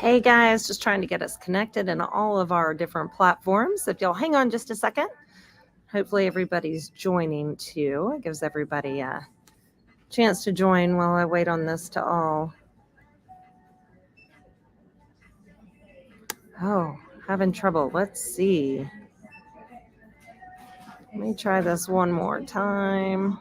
Hey guys, just trying to get us connected in all of our different platforms. If you'll hang on just a second, hopefully everybody's joining too. It gives everybody a chance to join while I wait on this to all. Oh, having trouble. Let's see. Let me try this one more time.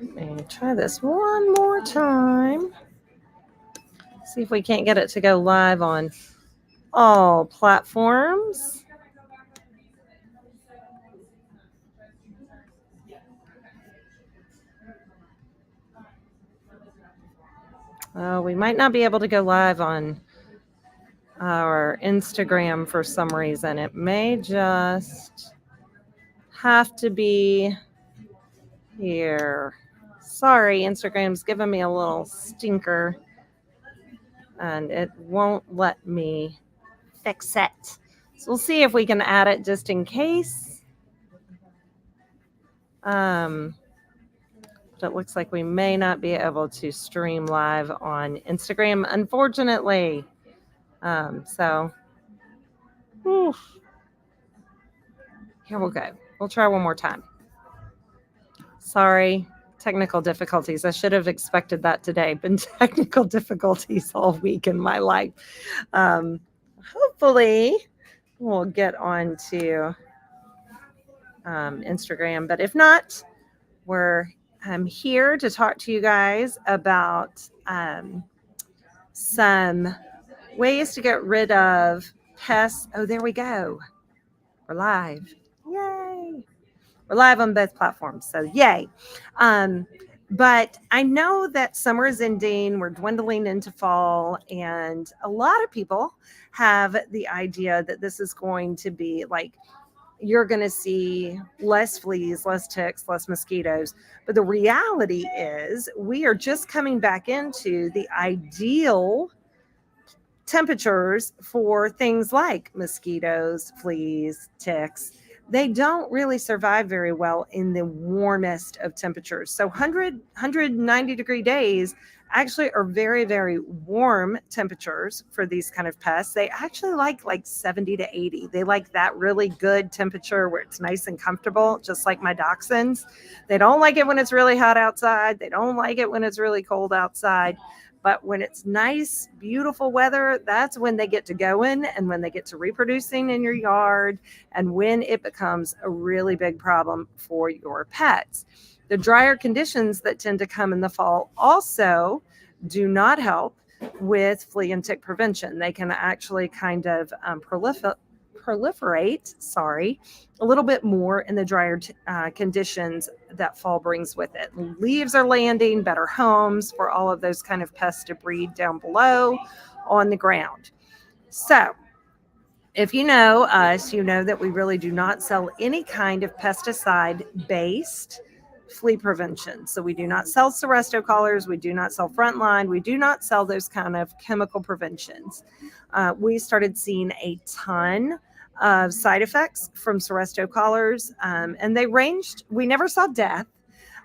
Let me try this one more time. See if we can't get it to go live on all platforms. We might not be able to go live on our Instagram for some reason. It may just have to be here. Sorry, Instagram's giving me a little stinker and it won't let me fix it. So we'll see if we can add it just in case. But it looks like we may not be able to stream live on Instagram, unfortunately. So here we'll go. We'll try one more time. Sorry, technical difficulties. I should have expected that today. Been technical difficulties all week in my life. Hopefully we'll get on to Instagram, but if not, I'm here to talk to you guys about some ways to get rid of pests. Oh, there we go. We're live. Yay. We're live on both platforms, so yay. But I know that summer is ending, we're dwindling into fall, and a lot of people have the idea that this is going to be like, you're going to see less fleas, less ticks, less mosquitoes. But the reality is we are just coming back into the ideal temperatures for things like mosquitoes, fleas, ticks. They don't really survive very well in the warmest of temperatures. So 190 degree days actually are very, very warm temperatures for these kind of pests. They actually like 70 to 80. They like that really good temperature where it's nice and comfortable, just like my dachshunds. They don't like it when it's really hot outside. They don't like it when it's really cold outside. But when it's nice, beautiful weather, that's when they get to going and when they get to reproducing in your yard and when it becomes a really big problem for your pets. The drier conditions that tend to come in the fall also do not help with flea and tick prevention. They can actually kind of proliferate, a little bit more in the drier conditions that fall brings with it. Leaves are landing, better homes for all of those kind of pests to breed down below on the ground. So if you know us, you know that we really do not sell any kind of pesticide-based flea prevention. So we do not sell Seresto collars, we do not sell Frontline, we do not sell those kind of chemical preventions. We started seeing a ton of side effects from Seresto collars, and they ranged. We never saw death,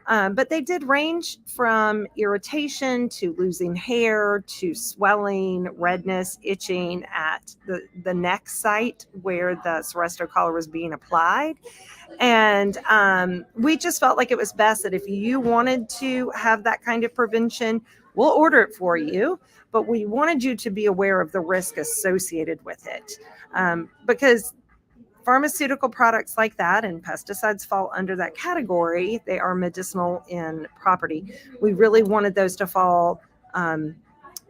but they did range from irritation to losing hair to swelling, redness, itching at the neck site where the Seresto collar was being applied. And we just felt like it was best that if you wanted to have that kind of prevention, we'll order it for you. But we wanted you to be aware of the risk associated with it, because pharmaceutical products like that and pesticides fall under that category. They are medicinal in property. We really wanted those to fall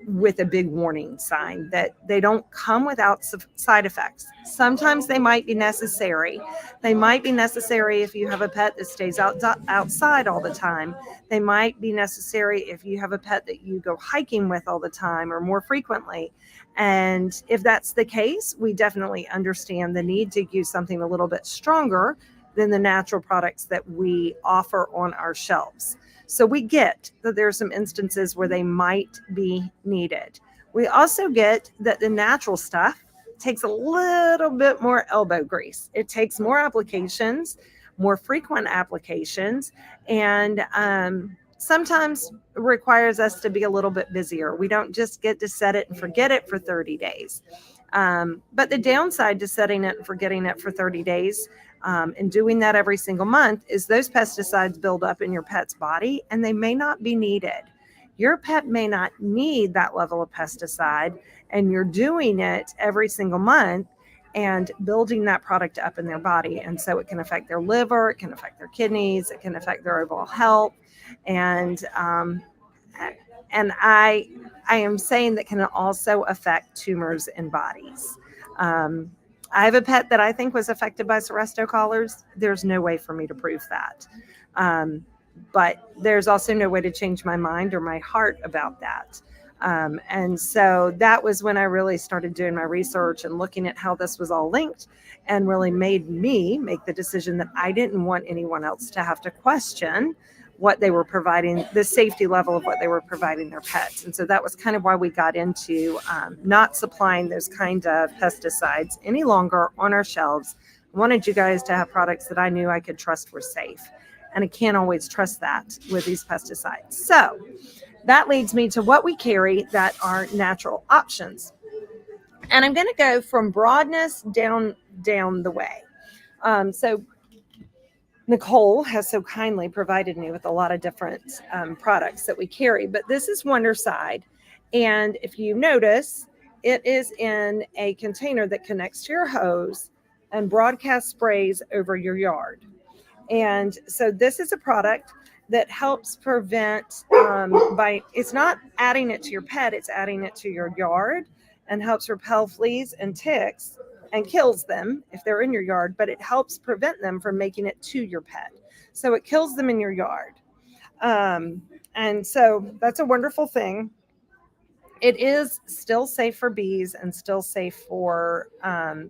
with a big warning sign that they don't come without side effects. Sometimes they might be necessary. They might be necessary if you have a pet that stays outside all the time. They might be necessary if you have a pet that you go hiking with all the time or more frequently. And if that's the case, we definitely understand the need to use something a little bit stronger than the natural products that we offer on our shelves. So we get that there are some instances where they might be needed. We also get that the natural stuff takes a little bit more elbow grease. It takes more applications, more frequent applications, and sometimes requires us to be a little bit busier. We don't just get to set it and forget it for 30 days. But the downside to setting it and forgetting it for 30 days and doing that every single month is those pesticides build up in your pet's body and they may not be needed. Your pet may not need that level of pesticide, and you're doing it every single month and building that product up in their body. And so it can affect their liver, it can affect their kidneys, it can affect their overall health. And I am saying that can also affect tumors in bodies. I have a pet that I think was affected by Seresto collars. There's no way for me to prove that. But there's also no way to change my mind or my heart about that. And so that was when I really started doing my research and looking at how this was all linked, and really made me make the decision that I didn't want anyone else to have to question what they were providing, the safety level of what they were providing their pets. And so that was kind of why we got into not supplying those kind of pesticides any longer on our shelves. I wanted you guys to have products that I knew I could trust were safe. And I can't always trust that with these pesticides. So that leads me to what we carry that are natural options. And I'm going to go from broadness down the way. So Nicole has so kindly provided me with a lot of different products that we carry, but this is Wondercide. And if you notice, it is in a container that connects to your hose and broadcast sprays over your yard. And so this is a product that helps prevent it's not adding it to your pet, it's adding it to your yard, and helps repel fleas and ticks and kills them if they're in your yard, but it helps prevent them from making it to your pet. So it kills them in your yard. And so that's a wonderful thing. It is still safe for bees and still safe for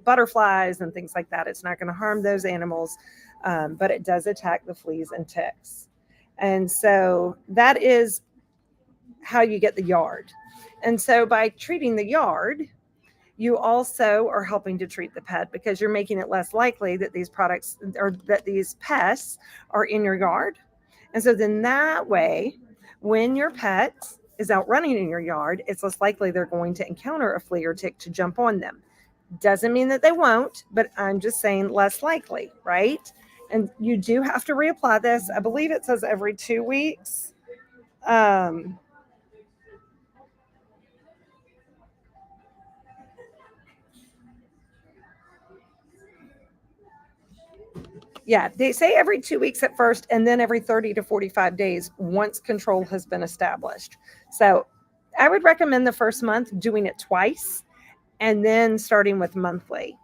butterflies and things like that. It's not going to harm those animals, but it does attack the fleas and ticks. And so that is how you get the yard. And so by treating the yard, you also are helping to treat the pet, because you're making it less likely that these products or that these pests are in your yard. And so then that way, when your pet is out running in your yard, it's less likely they're going to encounter a flea or tick to jump on them. Doesn't mean that they won't, but I'm just saying less likely, right? And you do have to reapply this. I believe it says every 2 weeks. Yeah, they say every 2 weeks at first, and then every 30 to 45 days once control has been established. So I would recommend the first month doing it twice, and then starting with monthly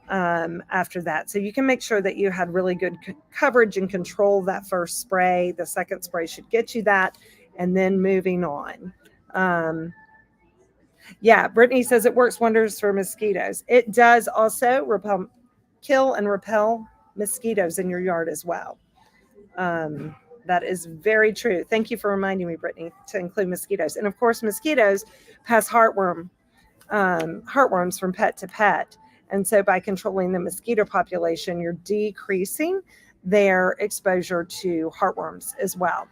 after that. So you can make sure that you had really good coverage and control that first spray. The second spray should get you that, and then moving on. Yeah, Brittany says it works wonders for mosquitoes. It does also kill and repel mosquitoes in your yard as well. That is very true. Thank you for reminding me, Brittany, to include mosquitoes. And of course, mosquitoes pass heartworms from pet to pet. And so by controlling the mosquito population, you're decreasing their exposure to heartworms as well,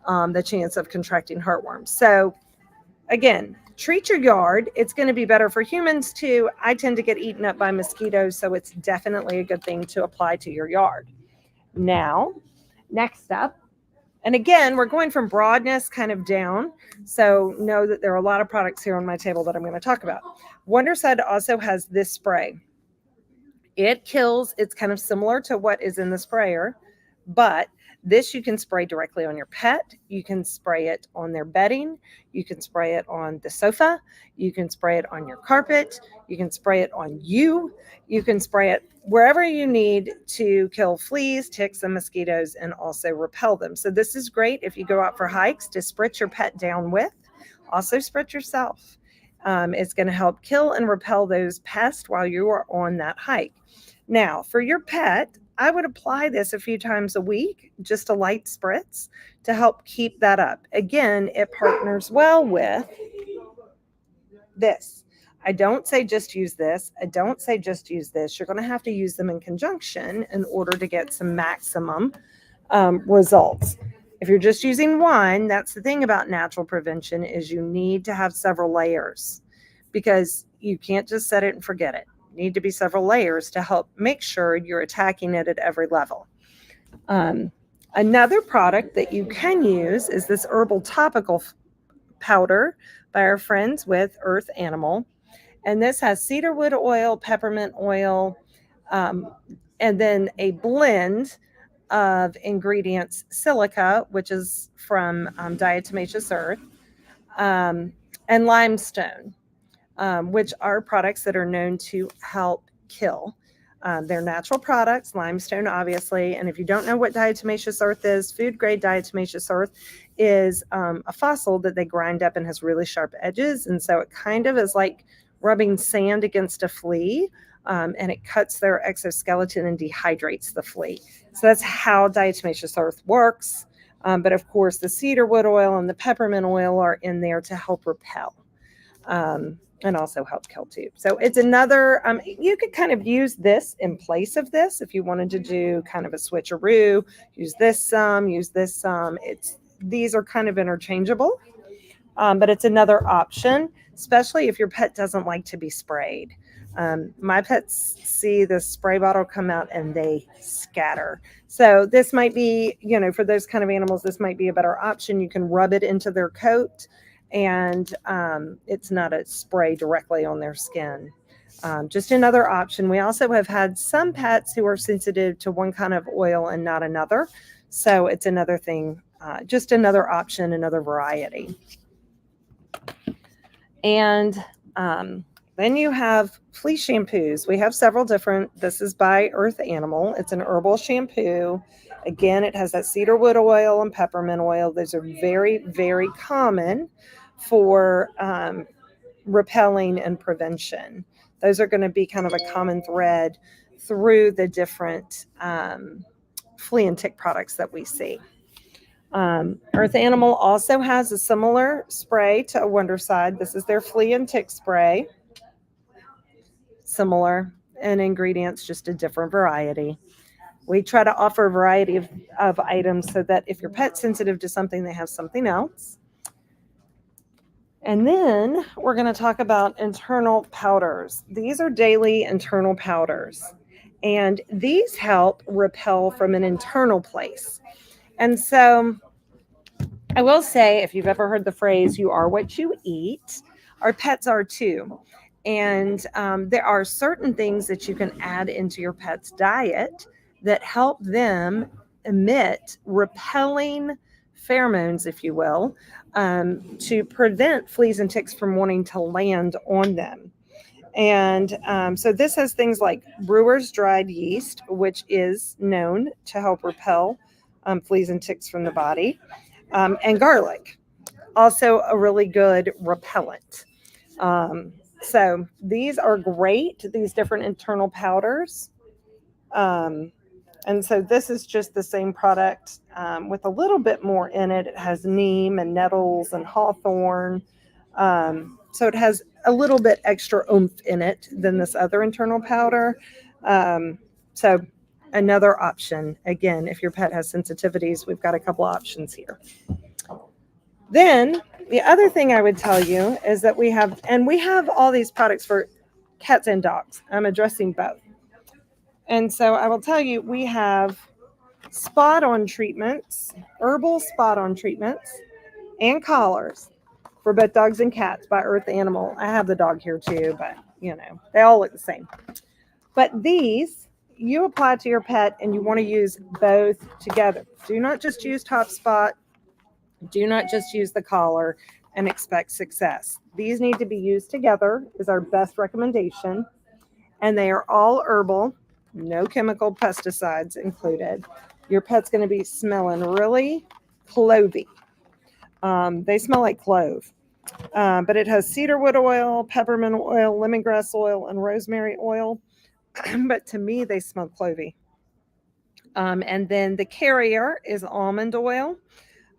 the chance of contracting heartworms. So again, treat your yard. It's going to be better for humans too. I tend to get eaten up by mosquitoes, so it's definitely a good thing to apply to your yard. Now, next up, and again, we're going from broadness kind of down. So know that there are a lot of products here on my table that I'm going to talk about. Wondercide also has this spray. It kills, it's kind of similar to what is in the sprayer, but this you can spray directly on your pet. You can spray it on their bedding. You can spray it on the sofa. You can spray it on your carpet. You can spray it on you. You can spray it wherever you need to kill fleas, ticks, and mosquitoes, and also repel them. So this is great if you go out for hikes to spritz your pet down with. Also spritz yourself. It's going to help kill and repel those pests while you are on that hike. Now, for your pet, I would apply this a few times a week, just a light spritz to help keep that up. Again, it partners well with this. I don't say just use this. I don't say just use this. You're going to have to use them in conjunction in order to get some maximum results. If you're just using one, that's the thing about natural prevention is you need to have several layers because you can't just set it and forget it. You need to be several layers to help make sure you're attacking it at every level. Another product that you can use is this herbal topical powder by our friends with Earth Animal. And this has cedarwood oil, peppermint oil, and then a blend of ingredients, silica, which is from diatomaceous earth, and limestone, which are products that are known to help kill. They're natural products, limestone, obviously. And if you don't know what diatomaceous earth is, food grade diatomaceous earth is a fossil that they grind up and has really sharp edges. And so it kind of is like rubbing sand against a flea, and it cuts their exoskeleton and dehydrates the flea. So that's how diatomaceous earth works. But of course, the cedarwood oil and the peppermint oil are in there to help repel. And also help kill too. So it's another, you could kind of use this in place of this if you wanted to do kind of a switcheroo, use this some, use this some. These are kind of interchangeable, but it's another option, especially if your pet doesn't like to be sprayed. My pets see the spray bottle come out and they scatter. So this might be, for those kind of animals, this might be a better option. You can rub it into their coat and it's not a spray directly on their skin. Just another option. We also have had some pets who are sensitive to one kind of oil and not another. So it's another thing, just another option, another variety. And then you have flea shampoos. We have several different. This is by Earth Animal. It's an herbal shampoo. Again, it has that cedarwood oil and peppermint oil. Those are very, very common for repelling and prevention. Those are going to be kind of a common thread through the different flea and tick products that we see. Earth Animal also has a similar spray to Wondercide. This is their flea and tick spray. Similar in ingredients, just a different variety. We try to offer a variety of items so that if your pet's sensitive to something, they have something else. And then we're going to talk about internal powders. These are daily internal powders, and these help repel from an internal place. And so I will say, if you've ever heard the phrase, you are what you eat, our pets are too. And there are certain things that you can add into your pet's diet that help them emit repelling pheromones, if you will, to prevent fleas and ticks from wanting to land on them. And so this has things like brewer's dried yeast, which is known to help repel fleas and ticks from the body, and garlic, also a really good repellent. So these are great, these different internal powders. And so this is just the same product with a little bit more in it. It has neem and nettles and hawthorn. So it has a little bit extra oomph in it than this other internal powder. So another option. Again, if your pet has sensitivities, we've got a couple options here. Then the other thing I would tell you is that we have all these products for cats and dogs. I'm addressing both. And so I will tell you, we have spot-on treatments, herbal spot-on treatments, and collars for both dogs and cats by Earth Animal. I have the dog here too, but they all look the same. But these you apply to your pet and you want to use both together. Do not just use Top Spot. Do not just use the collar and expect success. These need to be used together is our best recommendation. And they are all herbal. No chemical pesticides included. Your pet's going to be smelling really clovey. They smell like clove. But it has cedarwood oil, peppermint oil, lemongrass oil, and rosemary oil. But to me, they smell clovey. And then the carrier is almond oil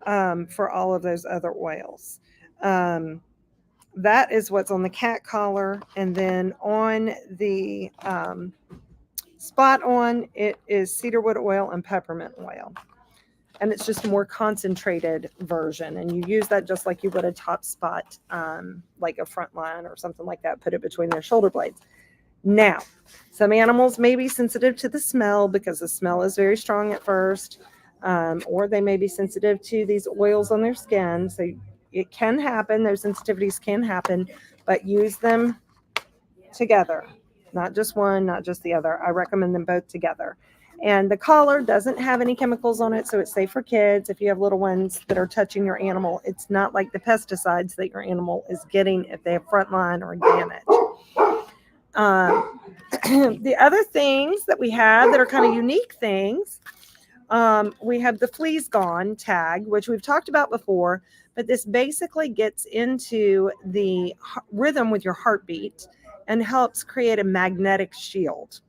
for all of those other oils. That is what's on the cat collar. And then on the spot on, it is cedarwood oil and peppermint oil. And it's just a more concentrated version. And you use that just like you would a top spot, like a front line or something like that. Put it between their shoulder blades. Now, some animals may be sensitive to the smell because the smell is very strong at first, or they may be sensitive to these oils on their skin. So it can happen. Those sensitivities can happen, but use them together, not just one, not just the other. I recommend them both together. And the collar doesn't have any chemicals on it, so it's safe for kids. If you have little ones that are touching your animal, it's not like the pesticides that your animal is getting if they have frontline or damage. The other things that we have that are kind of unique things, we have the Fleas Gone tag, which we've talked about before, but this basically gets into the rhythm with your heartbeat and helps create a magnetic shield.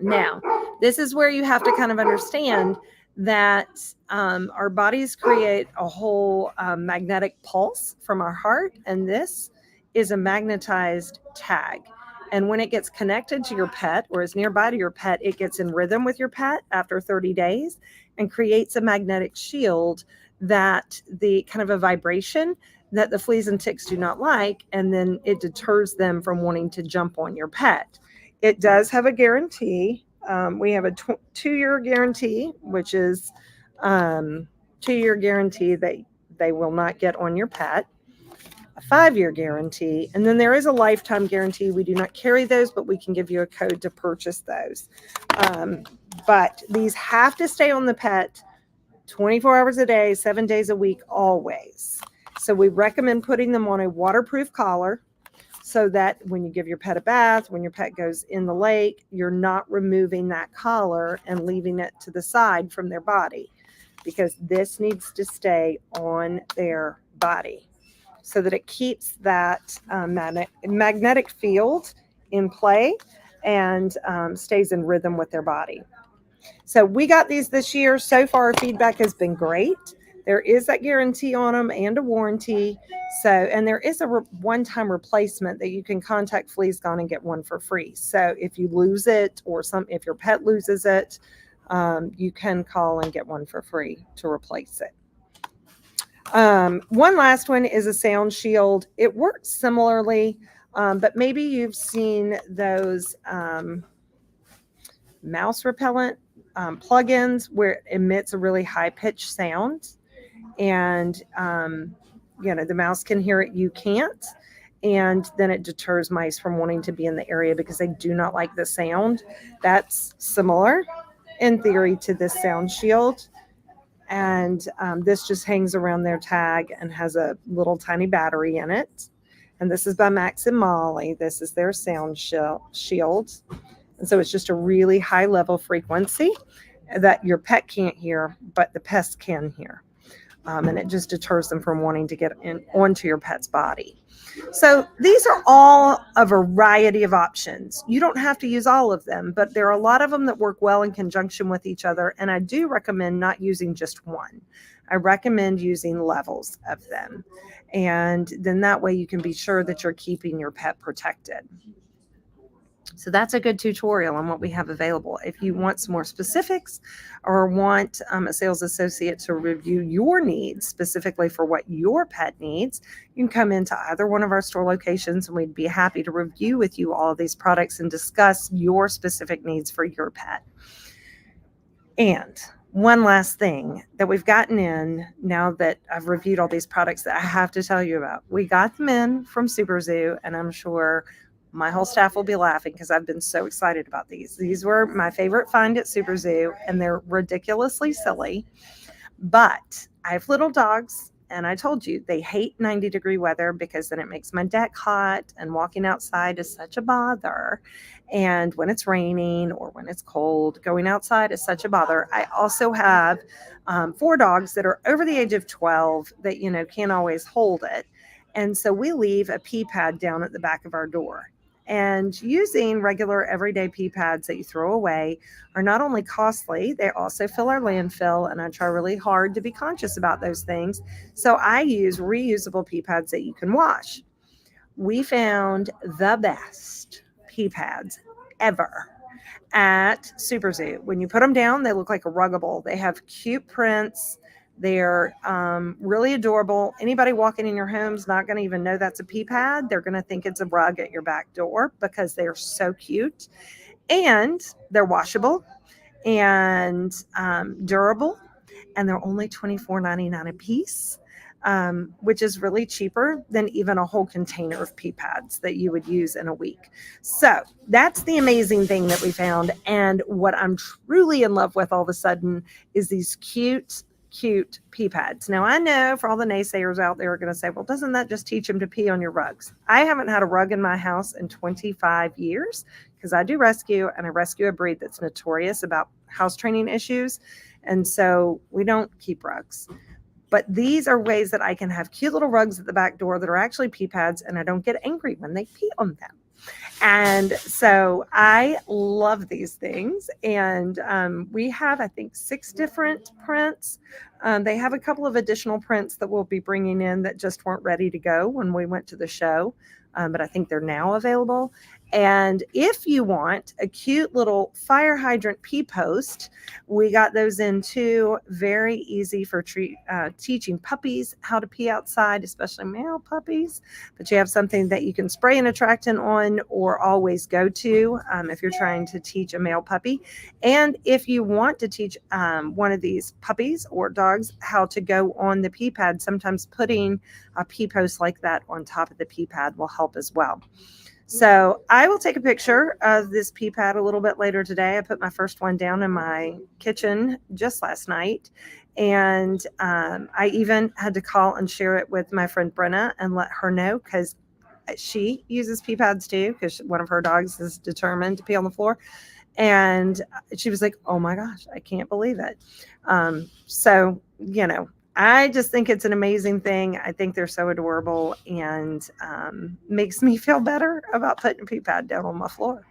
Now, this is where you have to kind of understand that our bodies create a whole magnetic pulse from our heart, and this is a magnetized tag. And when it gets connected to your pet or is nearby to your pet, it gets in rhythm with your pet after 30 days and creates a magnetic shield that the kind of a vibration that the fleas and ticks do not like, and then it deters them from wanting to jump on your pet. It does have a guarantee. We have a 2-year guarantee, which is 2-year guarantee that they will not get on your pet. A 5-year guarantee, and then there is a lifetime guarantee. We do not carry those, but we can give you a code to purchase those. But these have to stay on the pet 24 hours a day, 7 days a week, always. So we recommend putting them on a waterproof collar so that when you give your pet a bath, when your pet goes in the lake, you're not removing that collar and leaving it to the side from their body, because this needs to stay on their body so that it keeps that magnetic field in play and stays in rhythm with their body. So we got these this year. So far, feedback has been great. There is that guarantee on them and a warranty. So, and there is a one-time replacement that you can contact Fleas Gone and get one for free. So if you lose it, or if your pet loses it, you can call and get one for free to replace it. One last one is a sound shield. It works similarly, but maybe you've seen those mouse repellent plugins where it emits a really high-pitched sound, and the mouse can hear it, you can't, and then it deters mice from wanting to be in the area because they do not like the sound. That's similar in theory to this sound shield. And this just hangs around their tag and has a little tiny battery in it. And this is by Max and Molly. This is their sound shield. And so it's just a really high level frequency that your pet can't hear, but the pests can hear. And it just deters them from wanting to get onto your pet's body. So these are all a variety of options. You don't have to use all of them, but there are a lot of them that work well in conjunction with each other. And I do recommend not using just one. I recommend using levels of them. And then that way you can be sure that you're keeping your pet protected. So that's a good tutorial on what we have available. If you want some more specifics or want a sales associate to review your needs specifically for what your pet needs, you can come into either one of our store locations and we'd be happy to review with you all of these products and discuss your specific needs for your pet. And one last thing that we've gotten in now that I've reviewed all these products that I have to tell you about. We got them in from Super Zoo, and I'm sure my whole staff will be laughing because I've been so excited about these. These were my favorite find at Super Zoo, and they're ridiculously silly. But I have little dogs, and I told you they hate 90-degree weather because then it makes my deck hot, and walking outside is such a bother. And when it's raining or when it's cold, going outside is such a bother. I also have 4 dogs that are over the age of 12 that, can't always hold it. And so we leave a pee pad down at the back of our door. And using regular everyday pee pads that you throw away are not only costly, they also fill our landfill. And I try really hard to be conscious about those things. So I use reusable pee pads that you can wash. We found the best pee pads ever at Super Zoo. When you put them down, they look like a ruggable. They have cute prints. They're really adorable. Anybody walking in your home is not going to even know that's a pee pad. They're going to think it's a rug at your back door because they're so cute. And they're washable and durable. And they're only $24.99 a piece. Which is really cheaper than even a whole container of pee pads that you would use in a week. So that's the amazing thing that we found. And what I'm truly in love with all of a sudden is these cute pee pads. Now, I know for all the naysayers out there are going to say, well, doesn't that just teach them to pee on your rugs? I haven't had a rug in my house in 25 years because I do rescue, and I rescue a breed that's notorious about house training issues. And so we don't keep rugs. But these are ways that I can have cute little rugs at the back door that are actually pee pads, and I don't get angry when they pee on them. And so I love these things. And we have, I think, 6 different prints. They have a couple of additional prints that we'll be bringing in that just weren't ready to go when we went to the show. But I think they're now available. And if you want a cute little fire hydrant pee post, we got those in too. Very easy for teaching puppies how to pee outside, especially male puppies. But you have something that you can spray an attractant on or always go to if you're trying to teach a male puppy. And if you want to teach one of these puppies or dogs how to go on the pee pad, sometimes putting a pee post like that on top of the pee pad will help as well. So I will take a picture of this pee pad a little bit later today. I put my first one down in my kitchen just last night. And I even had to call and share it with my friend Brenna and let her know, because she uses pee pads too, because one of her dogs is determined to pee on the floor. And she was like, oh my gosh, I can't believe it. So, I just think it's an amazing thing. I think they're so adorable, and makes me feel better about putting a pee pad down on my floor.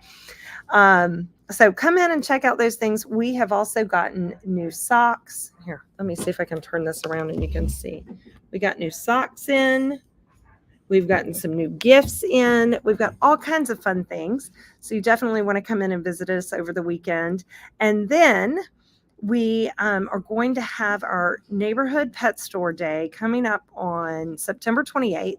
So come in and check out those things. We have also gotten new socks. Here, let me see if I can turn this around and you can see. We got new socks in. We've gotten some new gifts in. We've got all kinds of fun things. So you definitely want to come in and visit us over the weekend. And then we are going to have our neighborhood pet store day coming up on September 28th.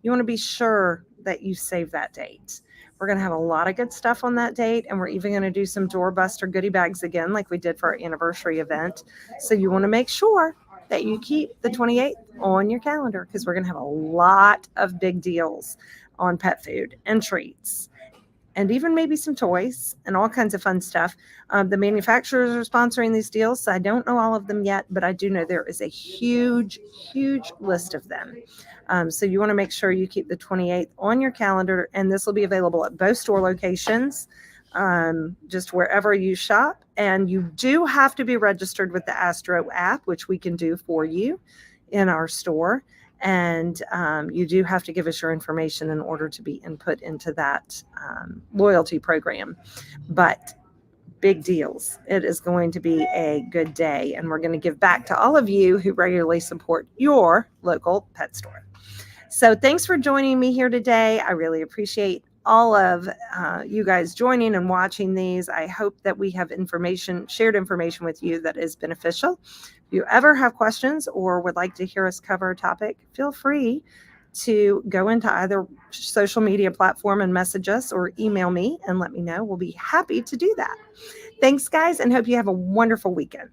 You want to be sure that you save that date. We're going to have a lot of good stuff on that date, and we're even going to do some doorbuster goodie bags again like we did for our anniversary event. So you want to make sure that you keep the 28th on your calendar, because we're going to have a lot of big deals on pet food and treats, and even maybe some toys and all kinds of fun stuff. The manufacturers are sponsoring these deals, so I don't know all of them yet, but I do know there is a huge list of them. So you want to make sure you keep the 28th on your calendar, and this will be available at both store locations, just wherever you shop. And you do have to be registered with the Astro app, which we can do for you in our store. And you do have to give us your information in order to be input into that loyalty program. But big deals. It is going to be a good day, and we're going to give back to all of you who regularly support your local pet store. So thanks for joining me here today. I really appreciate all of you guys joining and watching these. I hope that we have shared information with you that is beneficial. If you ever have questions or would like to hear us cover a topic, feel free to go into either social media platform and message us, or email me and let me know. We'll be happy to do that. Thanks, guys, and hope you have a wonderful weekend.